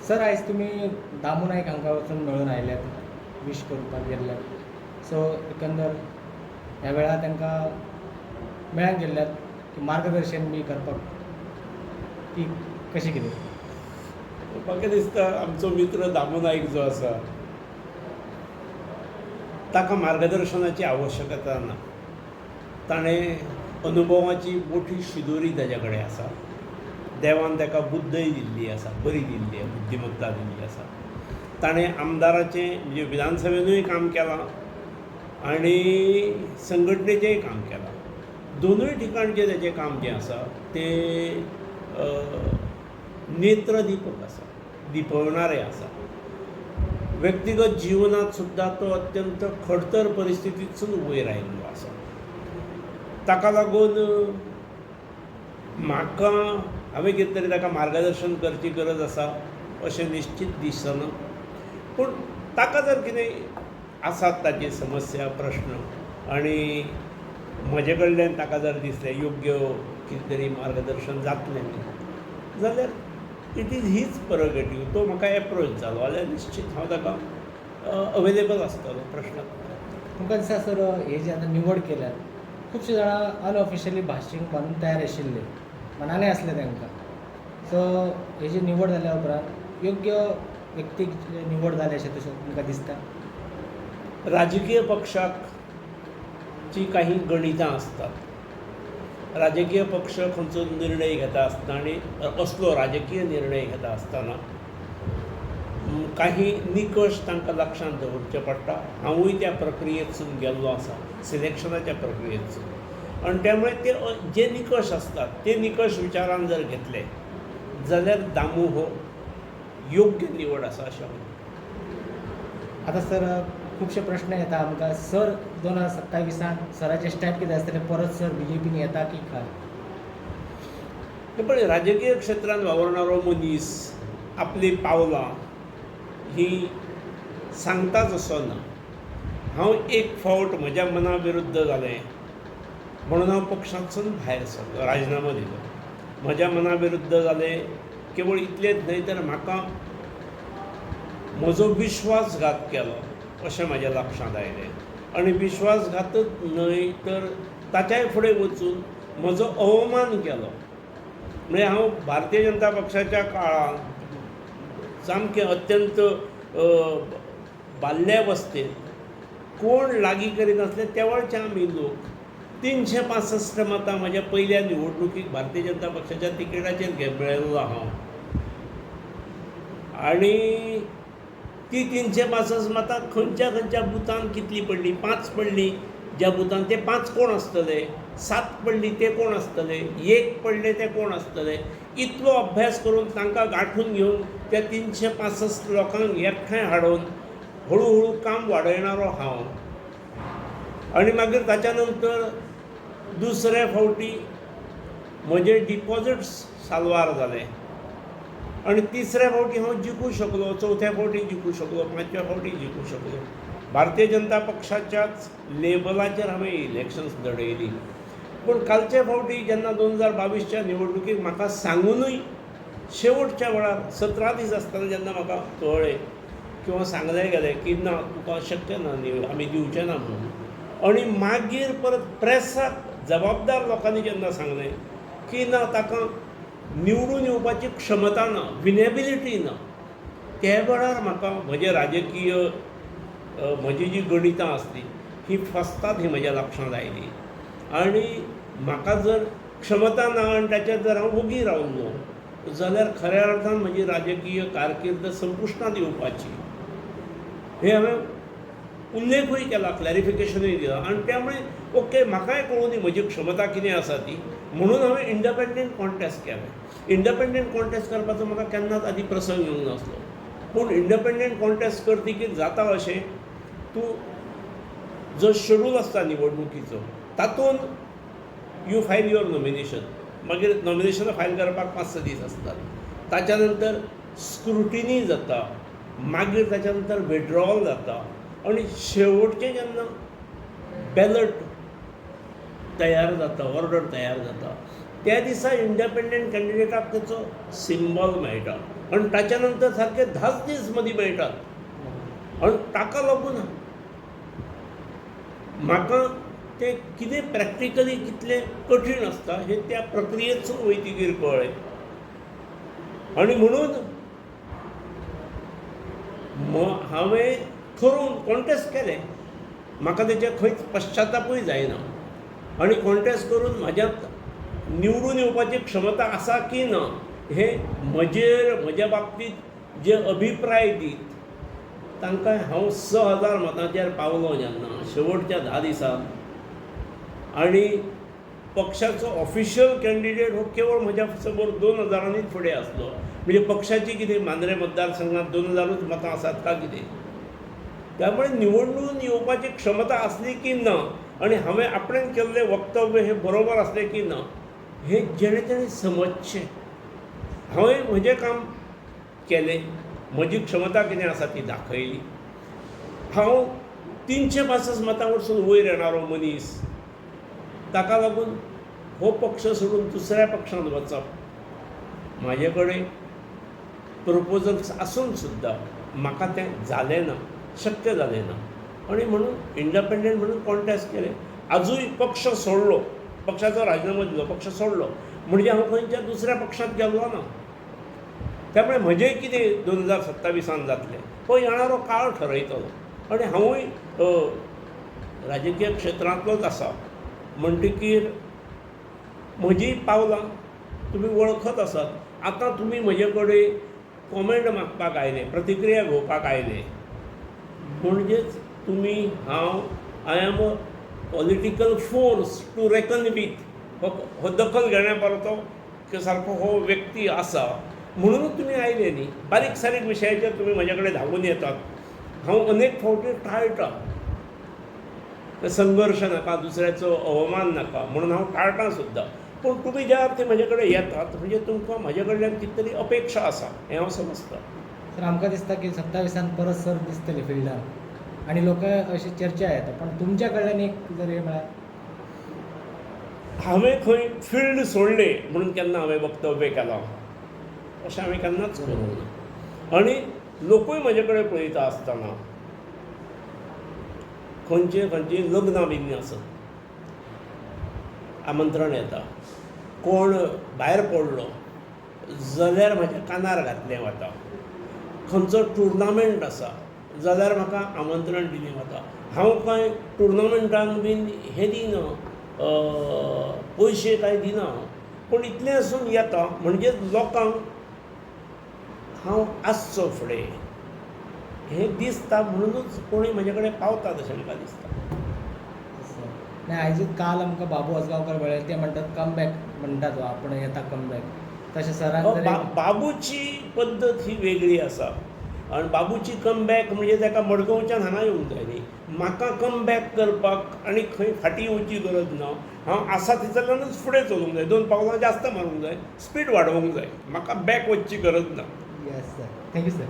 Sir आयज तुमी दामू नायक हांकां वचून मेळून आयल्यात विश करपाक गेल्ल्यात सो एकंदर ह्या वेळार तांकां मेळाक गेल्ल्यात की मार्गदर्शन बी करपाक की कशें कितें. म्हाका दिसता आमचो मित्र दामू नायक जो आसा ताका मार्गदर्शनाची आवश्यकता ना. ताणें अनुभवाची मोठी शिदोरी ताजे कडेन आसा. देवान ताका बुद्दय दिल्ली आसा, बरी दिल्ली आसा, बुद्धिमत्ता दिल्ली आसा. ताणें आमदाराचें म्हणजे विधानसभेनूय काम केलां आनी संघटनेचेंय काम केलां. दोनूय ठिकाणचें ताचें काम जें आसा तें नेत्रदीपक आसा, दिपवणारें आसा. व्यक्तिगत जिवनांत सुद्दां तो अत्यंत खडतर परिस्थितींतसून वयर आयिल्लो आसा. ताका लागून म्हाका हांवें कितें तरी ताका मार्गदर्शन करची गरज आसा अशें निश्चित दिसना. पूण ताका जर कितें आसात ताची समस्या प्रश्न आनी म्हजे कडल्यान ताका जर दिसलें योग्य कितें तरी मार्गदर्शन जातलें जाल्यार इट इज हीज प्रेरोगेटीव. तो म्हाका एप्रोच जालो जाल्यार निश्चित हांव ताका अवेलेबल आसतलो. प्रश्न तुमकां दिसता सर हे जे आतां निवड केल्यात खुबशे जाणां अनऑफिशियली भाशींक बांदून तयार आशिल्ले मनाले आसले तांकां. सो हेजी निवड जाल्या उपरांत योग्य व्यक्तीक निवड जाले अशें तशें तुमकां दिसता. राजकीय पक्षाक जी काही गणितां असतात. राजकीय पक्ष खंयचो निर्णय घेता आसतना आनी असलो राजकीय निर्णय घेता आसतना काही निकश तांकां लक्षांत दवरचे पडटा. हांवूय त्या प्रक्रियेंतसून गेल्लो आसा, सिलेक्शनाच्या प्रक्रियेंतसून. आनी त्यामुळे ते जे निकश आसतात ते निकश विचारान जर घेतले जाल्यार दामू हो योग्य निवड आसा अशें हांव. आतां सर खुबशे प्रश्न येता आमकां. सर 2027 सराचें स्टॅप कितें आसतलें, परत सर BJPन येता की काय. पण राजकीय क्षेत्रांत वावरणारो मनीस आपली पावलां ही सांगताच असो ना. हांव एक फावट म्हज्या मना विरुद्ध जालें म्हणून हांव पक्षांतसून भायर सरलो, राजिनामो दिलो. म्हज्या मना विरुद्ध जालें केवळ इतलेंच न्हय तर म्हाका म्हजो विश्वासघात केलो अशें म्हाज्या लक्षांत आयलें. आनी विश्वासघातच न्हय तर ताच्याय फुडें वचून म्हजो अवमान केलो. म्हणजे हांव भारतीय जनता पक्षाच्या काळांत सामकें अत्यंत बाल्यावस्थेंत कोण लागीं करिनासले तेवळचे आमी लोक 365 मतां म्हज्या पयल्या निवडणुकीक भारतीय जनता पक्षाच्या तिकेटाचेर मेळयल्लो हांव. आनी ती 365 मतां खंयच्या खंयच्या बुथांत कितली पडली. 5 पडली ज्या बुथांत ते 5 कोण आसतले, 7 पडली ते कोण आसतले, 1 पडले ते कोण आसतले. इतलो अभ्यास करून तांकां गांठून घेवन त्या 365 लोकांक एकठांय हाडून हळू हळू काम वाडयणारो हांव. आनी मागीर ताच्या नंतर दुसऱ्या फावटी म्हजे डिपॉझिट्स साल्वार जाले आनी तिसऱ्या फावटी हांव जिखूं शकलो, चवथ्या फावटी जिखूं शकलो, 5व्या फावटी जिखूं शकलो. भारतीय जनता पक्षाच्याच लेबलाचेर हांवें इलेक्शन्स लडयलीं. पूण कालचे फावटी जेन्ना 2022च्या निवडणुकीक म्हाका सांगूनय शेवटच्या वेळार 17 दीस आसतना जेन्ना म्हाका कळ्ळें किंवा सांगलें गेलें की ना तुका शक्य ना आमी दिवचे ना म्हणून. आनी मागीर परत प्रेसाक जबाबदार लोकांनी जेन्ना सांगलें की ना ताका निवडून येवपाची क्षमता ना, विनेबिलिटी ना, त्या वेळार म्हाका म्हजे राजकीय म्हजी जी गणितां आसलीं ही फसतात ही म्हज्या लक्षांत आयली. आनी म्हाका जर क्षमता ना आनी ताचेर जर हांव ओगी रावल्लो जाल्यार खऱ्या अर्थान म्हजी राजकीय कारकीर्द संपुश्टांत येवपाची हे हांवें उल्लेखूय केला, क्लॅरिफिकेशनूय दिलां. आनी त्यामुळे ओके म्हाकाय कळून दी म्हजी क्षमता कितें आसा ती. म्हणून हांवें इंडिपेंडंट कॉन्टेस्ट केलें. इंडिपेंडंट कॉन्टेस्ट करपाचो म्हाका केन्नाच आदी प्रसंग येवंक नासलो. पूण इंडिपेंडंट कॉन्टेस्ट करतकीर जाता अशें तूं जो शेड्यूल आसता निवडणुकीचो तातूंत यू फायल युअर नॉमिनेशन. मागीर नॉमिनेशनां फायल करपाक 5-6 दीस आसतात. ताच्या नंतर स्क्रुटिनी जाता, मागीर ताच्या नंतर विड्रॉवल जाता आनी शेवटचें जेन्ना बॅलट तयार जाता, ऑर्डर तयार जाता त्या दिसा इंडिपेंडंट कॅन्डिडेटाक तेचो सिंबल मेळटा आनी ताच्या नंतर सारके 10 दीस मदीं मेळटात आनी ताका लागून म्हाका ते कितें प्रॅक्टिकली कितलें कठीण आसता हें त्या प्रक्रियेसून वयतकीर कळ्ळें. आनी म्हणून हांवें ठरोवन कॉन्टेस्ट केलें. म्हाका तेचे खंयच पश्चातापूय जायना आनी कॉन्टेस्ट करून म्हाज्यात निवडून येवपाची क्षमता आसा की ना हें म्हज्या बाबतींत जे अभिप्राय दीत तांकां हांव 6,000 मतांचेर पावलो जेन्ना शेवटच्या 10 दिसांक आनी पक्षाचो ऑफिशियल कॅन्डिडेट हो केवळ म्हज्या समोर 2,000नीच फुडें आसलो. म्हणजे पक्षाची कितें मांद्रे मतदारसंघात 2,000च मतां आसात का कितें. त्यामुळे निवडून येवपाची क्षमता आसली की ना आनी हांवें आपणें केल्लें वक्तव्य हें बरोबर आसलें की ना हें जेणे तेणें समजचें. हांवें म्हजें काम केलें, म्हजी क्षमता कितें आसा ती दाखयली. हांव 365 मतां वरसून वयर येणारो मनीस, ताका लागून हो पक्ष सोडून दुसऱ्या पक्षांत वचप म्हाजे कडेन प्रपोजल्स आसून सुद्दां म्हाका तें जालें ना, शक्य जालें ना. आनी म्हणून इंडिपेंडंट म्हणून कॉन्टेस्ट केलें. आजूय पक्ष सोडलो, पक्षाचो राजिनामो दिलो, पक्ष सोडलो म्हणजे हांव खंयच्या दुसऱ्या पक्षांत गेल्लो ना. त्यामुळे म्हजें कितें 2027 जातलें हो येणारो काळ ठरयतलो. आनी हांवूय राजकीय क्षेत्रांतलोच आसा म्हणटकीर म्हजी पावलां तुमी वळखत आसात. आतां तुमी म्हजे कडेन कॉमेंट मागपाक आयले, प्रतिक्रिया घेवपाक आयले म्हणजेच तुमी I am a political force to reckon with. हो दखल घेण्या परतो सारको हो व्यक्ती आसा म्हणूनच तुमी आयले न्ही. बारीक सारीक विशयाचेर तुमी म्हजे कडेन धांवून येतात. हांव अनेक फावटी टाळटां. संघर्श नाका, दुसऱ्याचो अवमान नाका म्हणून हांव टाळटां सुद्दां. पूण तुमी ज्या अर्थी म्हजे कडेन येतात म्हणजे तुमकां म्हजे कडल्यान कितें तरी अपेक्षा आसा हें हांव समजतां. सर आमकां दिसता की 27 परत सर दिसतले फिल्डार आणि लोक अशी चर्चा येता, पण तुमच्या कडल्यान एक जर हे म्हळ्यार हांवें खंय फिल्ड सोडलें म्हणून केन्ना हांवें वक्तव्य केलां अशें हांवें केन्नाच करूंक ना. आनी लोकूय म्हजे कडेन पळयता आसतना खंयची लग्नां बीन आसत आमंत्रण येता, कोण भायर पडलो जाल्यार म्हाज्या कानार घातलें वता. खंयचो टुर्नामेंट आसा जाल्यार म्हाका आमंत्रण दिलें वता. हांव कांय टुर्नामेंटांक बीन हें दिना, पयशे कांय दिना, पूण इतलें आसून येता म्हणजे लोकांक हांव आसचो फुडें हें दिसता म्हणूनच कोणीय म्हजे कडेन पावतात अशें म्हाका दिसता. नाही आयजूच काल आमकां बाबू असगांवकर मेळ्ळे, ते म्हणटात कमबॅक म्हणटात आपण येता कमबॅक. तशें सराक बाबूची पद्दत ही वेगळी आसा आनी बाबूची कमबॅक म्हणजे ताका मडगांवच्यान हांगा येवंक जाय न्ही. म्हाका कमबॅक करपाक आनी खंय फाटीं वचची गरज ना. हांव आसा थंयसरल्यानूच फुडें चलूंक जाय, 2 पावलां जास्त मारूंक जाय, स्पीड वाडोवंक जाय. म्हाका बॅक वचची गरज ना. Yes sir, thank you sir.